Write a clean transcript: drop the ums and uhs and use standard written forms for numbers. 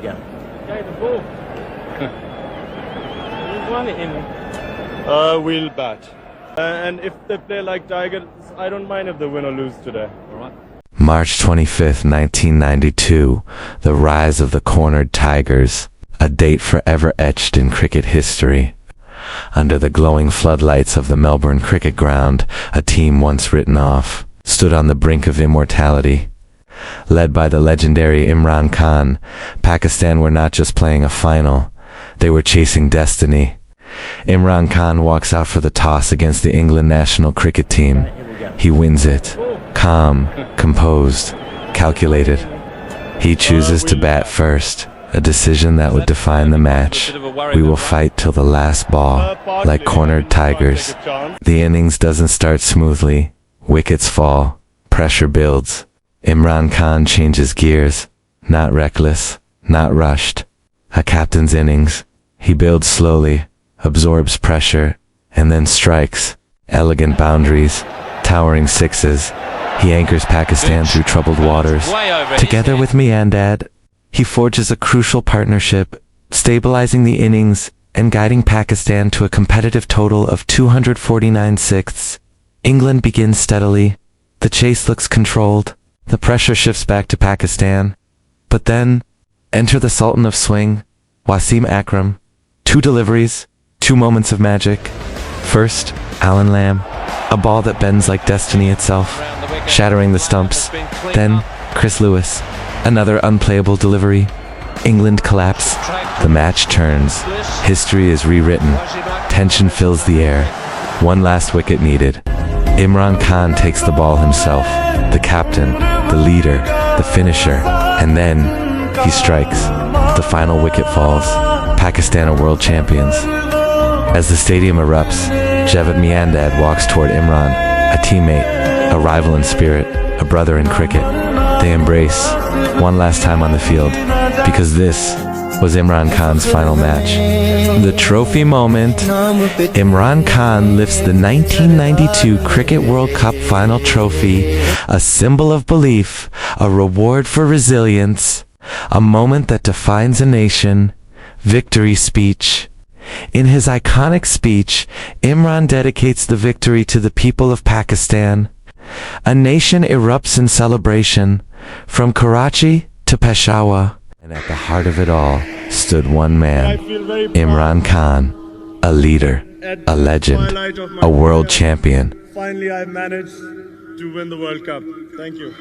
again. Yeah, the ball. You won it in. We'll bat. And if they play like Tigers, I don't mind if they win or lose today. All right. March 25th, 1992, the rise of the cornered Tigers, a date forever etched in cricket history. Under the glowing floodlights of the Melbourne Cricket Ground, a team once written off stood on the brink of immortality. Led by the legendary Imran Khan, Pakistan were not just playing a final, they were chasing destiny. Imran Khan walks out for the toss against the England national cricket team. He wins it. Calm, composed, calculated. He chooses to bat first, a decision that would define the match. We will fight till the last ball, like cornered tigers. The innings doesn't start smoothly. Wickets fall. Pressure builds. Imran Khan changes gears. Not reckless, not rushed. A captain's innings. He builds slowly, absorbs pressure, and then strikes. Elegant boundaries, towering sixes. He anchors Pakistan through troubled waters. Together with Miandad, he forges a crucial partnership, stabilizing the innings and guiding Pakistan to a competitive total of 249 sixths. England begins steadily. The chase looks controlled. The pressure shifts back to Pakistan. But then, enter the Sultan of Swing, Wasim Akram. 2 deliveries, 2 moments of magic. First, Alan Lamb, a ball that bends like destiny itself, shattering the stumps. Then, Chris Lewis, another unplayable delivery. England collapse. The match turns. History is rewritten. Tension fills the air. One last wicket needed. Imran Khan takes the ball himself, the captain, the leader, the finisher, and then he strikes. The final wicket falls. Pakistan are world champions. As the stadium erupts, Javed Miandad walks toward Imran, a teammate, a rival in spirit, a brother in cricket. They embrace, one last time on the field, because this was Imran Khan's final match. The trophy moment. Imran Khan lifts the 1992 Cricket World Cup final trophy, a symbol of belief, a reward for resilience, a moment that defines a nation. Victory speech. In his iconic speech, Imran dedicates the victory to the people of Pakistan. A nation erupts in celebration, from Karachi to Peshawar. And at the heart of it all stood one man, Imran Khan, a leader, a legend, a world champion. Finally, I managed to win the World Cup. Thank you.